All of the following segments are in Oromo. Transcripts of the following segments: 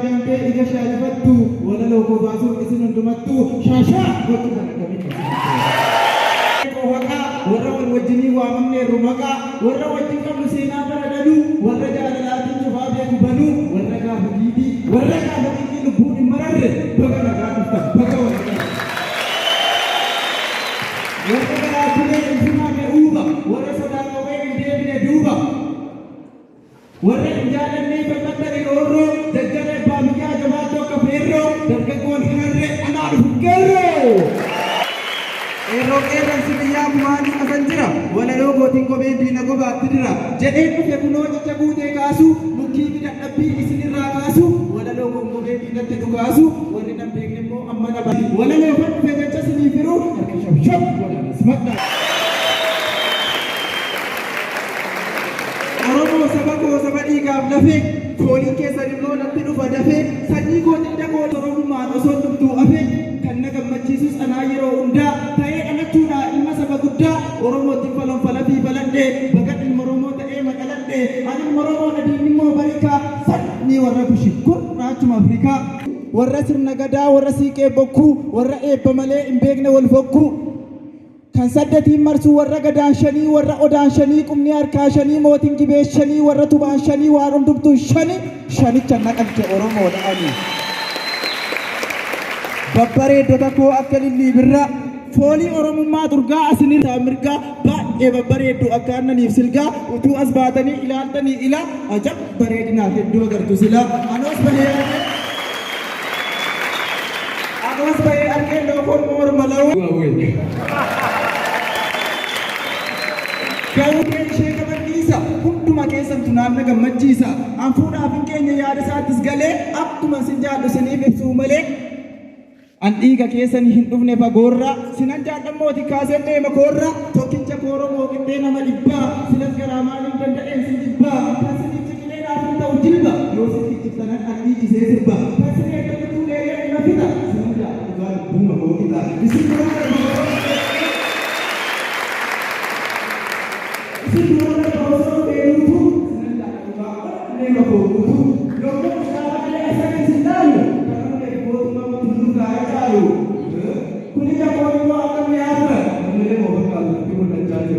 jambe iga sharifattu wala loko basu isin undumattu shasha gotu kanakami waka warra wal wajini wa mamne rumaka warra wajin kam sina baradadu warra jalalati tufabe kubanu warra ka hudidi warra ka hudidi lubuni mararre bagana ka tufta bagawa warra ka tule intima me uba warra sadaka we indebine duba warra injalanne bakatari oro dajjale bamiya jamato ka ferro dargagon harre anar hukero Erokeran sibiya mani asanjira wala logo tingo bebi na go batidira jede ku fe kuno chagude kasu mukki bi dabbi isinira kasu wala logo ngo bebi na tedu kasu wala nam begne mo amma na ba wala lo fa fe ga tasni firu shab shab wala smadda oromo sabako sabadi ga dafe koli ke sadino na tidu fa dafe sanni go tinda go oromo ma no so tumtu afe kanna gammachisus anayiro unda Oromo timpalon falabi balande bagat Oromo ta e makalande ani Oromo na dinni mo barika sanni warra bushikko raachuma Afrika warra sirna gada warra siqe bokku warra ebba male imbegne wal fokku kan saddati marsu warra gadan shani warra odan shani qumni harka shani motin gibe shani warra tuban shani warun dubtu shani shani channaqante Oromo da ani babbare dota ko akkalilli birra Foli Oromummaa durgaa asinii mirgaa baay'ee babbareeddu akka annaniif silgaa utuu as baatanii ilaaltanii ila ajab bareedinaaf hedduu agartu sila anos bahee arkee lookoon morma la'u garuu kee ishee qabanniisa hunduma keessantu naanna gammachiisa an fuudhaaf hin keenya yaada isaattis galee akkuma sin jaallu siniif ibsuu malee an dhiiga keessan hin dhufne fagoorra sinan jaallammooti kaasen deema koorra tokkicha kooromoo qixxee nama dhibbaa silas garaa maaliin danda'een sin jibbaa kan siniif ciqilee dhaafin ta'u jilba yoo sitti cibsanan an dhiichisee sirba kan sinee tokkituu dheeree dhuma fita sinan jaallugaa lubbuuma mooqita isin duroora baosoo dheeruutu sinan jaallugaa deema kookutu yommuu isaamalee asanii sin dhaalu Kuni jago ni wa akan yaadra namni mo bakka alatti mo danjaaje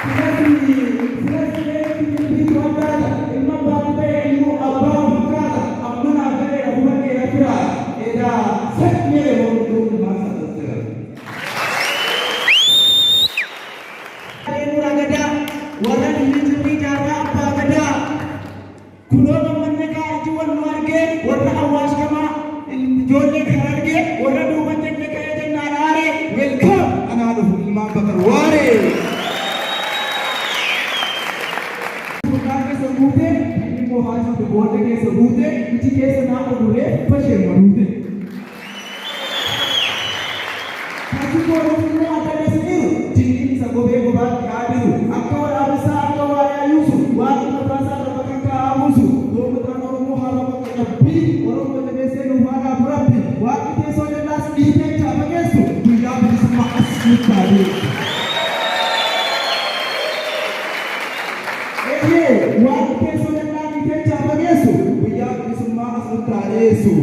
Sirati bi wadada imma baate imu abam kala amana gare abunge rafira eda sakne mo dum masa tsira Ayenu ragada wala ni jara apa gada kuno manne ka jiwan marge wala awash kama jolle kharage wala du manne ke kaya janare welcome ana adu imam bakar ware ka ke sabute ni ko haji de bote ke sabute ichi ke sana adure fashe marute kaji ko no atane siru jinni sagobe go ba kadiru akawara bisa akawara yusu wa ko prasa rabaka amusu do mutano muharaba kabbi Oromo de besenu wala rabbi wa kite so de las dite tabagesu ya bisma asmutari wa kite so de las dite tabagesu ya bisma asmutaresu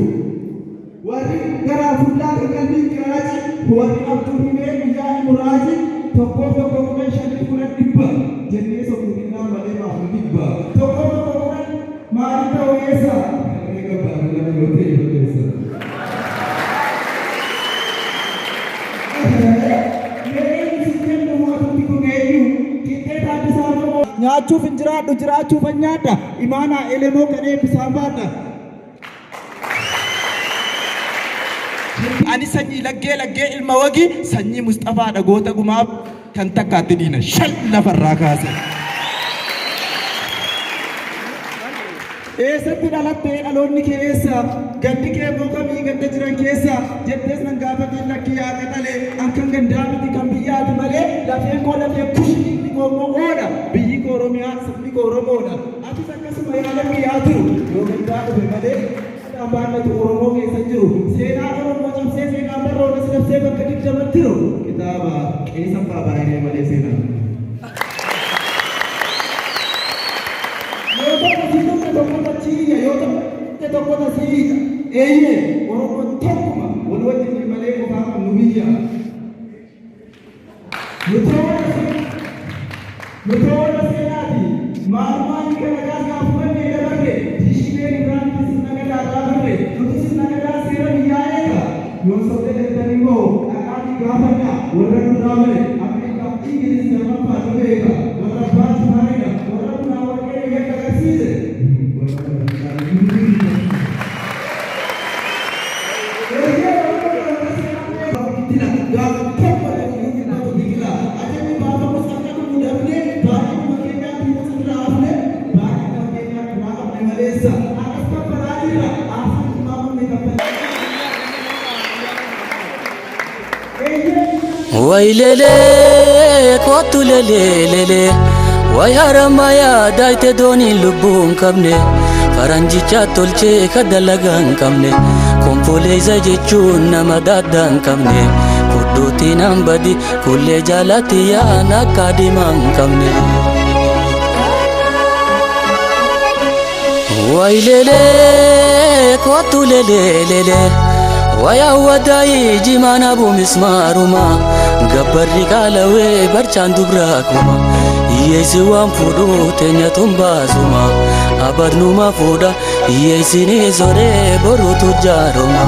wari gara fulla kalbi karachi wari abdu hime ya muraji tokko ko shani kula dibba jenne so kudina male ma dibba tokko mari ta wesa ga barna yote yote nyaachuuf hin jiraadhu jiraachuuf hin nyaadha imaana elemoo kadhee bisaan baadha ani sanyii laggee ilma wagi sanyii Mustafaa dhagoota gumaaf kan takkaatti diina shal lafarraa kaase eessatti dhalattee dhaloonni kee eessa gandi kee boqamii ganda jiran keessa jettees nan gaafatiin lakki yaa qaxalee akkan gandaa miti kan biyyaati malee lafee koo lafee kushni Oromoodha biyyi koo Oromiyaa sabni koo Oromoodha atis akkasuma yaalamni yaa jiru yoo gandaa dhufe malee ambaannatu Oromoo keessa jiru seenaa Oromoo cabsee seenaa barroota dabsee bakka digdamatti jiru kitaaba qeessa baay'ee malee seenaa tokko tasiika eeyyee oromoon tokkuma wal wajjin malee qofaa nu biyya Nutola senati maalumaan kana gaafannee dabarre tishmee biraantis nagadaa dabarre nutis nagadaa seera biyyaa'eeka yoo sobde dandanii moo dhaqaatii gaafannaa warra nu daamare Afrikaa Ingiliis lammaffaa dhubeeka warra baatu maayina warra kunaa warqee yakka agarsiise Wailele kotu lele way haramaya daite doni lubbuun qabne faranjicha tolche kadalagan qabne kompoleeza jechuun nama daddaan qabne fudduutiin hambadi kullee jaalatti yaan akka diimaan qabne wailele kotu lele waya wadai jimana bu mismaruma gabbarri kalawe barchaan dubrakuma yeesi waan fuudhu teenya tumbaasuma abadnuma fuudha yeesini zore borutu jaaruma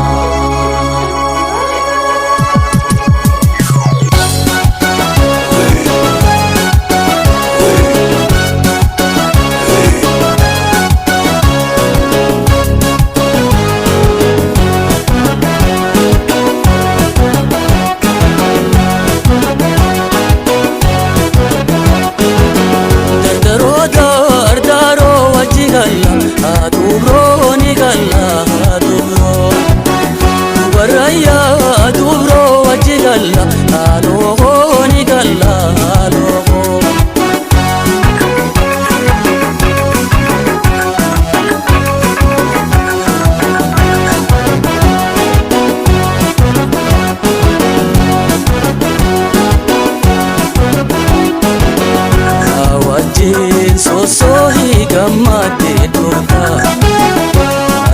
sohi gamate dota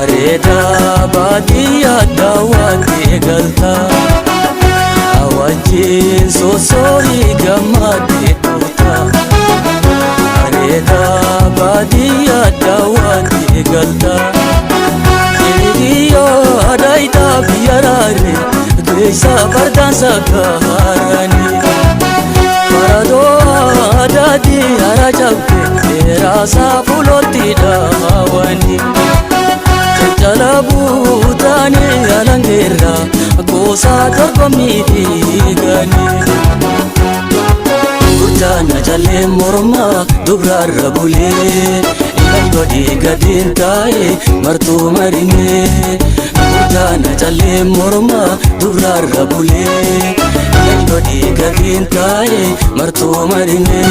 areda badiya dawate galta awajin sohi gamate dota areda badiya dawate galta iriyo adaita biyarare desa bardan sakarani parado adadi arajabte rasa fuloti dawani jalabu tani alangera gosa dorgomiti gani urjana jale morma dubrar bule godi gadin tae martu marine urjana jale morma dubrar bule godi gadin tae martu marine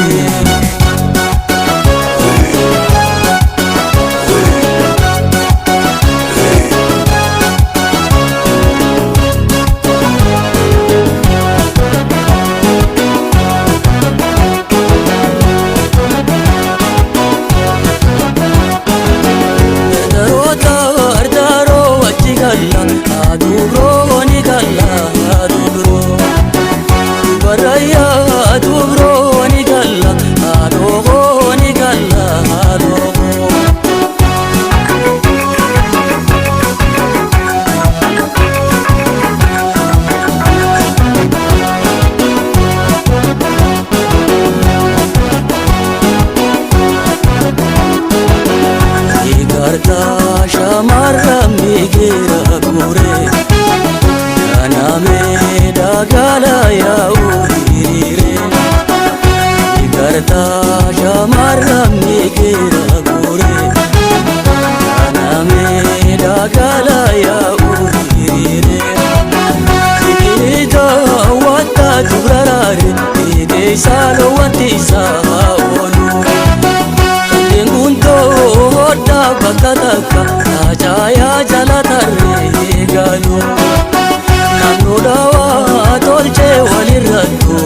shamarra migira kure kaname dagala ya urire igarta shamarra migira kure kaname dagala ya urire ida wata durarare ide salo watisa onu kandengunto hoda bakataka ajaya jalatarre galo nanu dawa tolche waliratu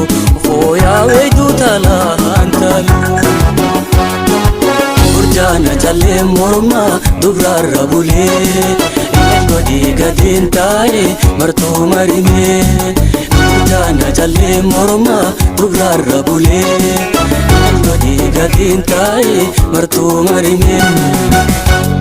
foya wedu tala antalu urjana callee morma dubrarra bulee godhi gatiin taa'e martuu marimee jaana callee morma dubrarra bulee godhi gatiin taa'e martuu marimee.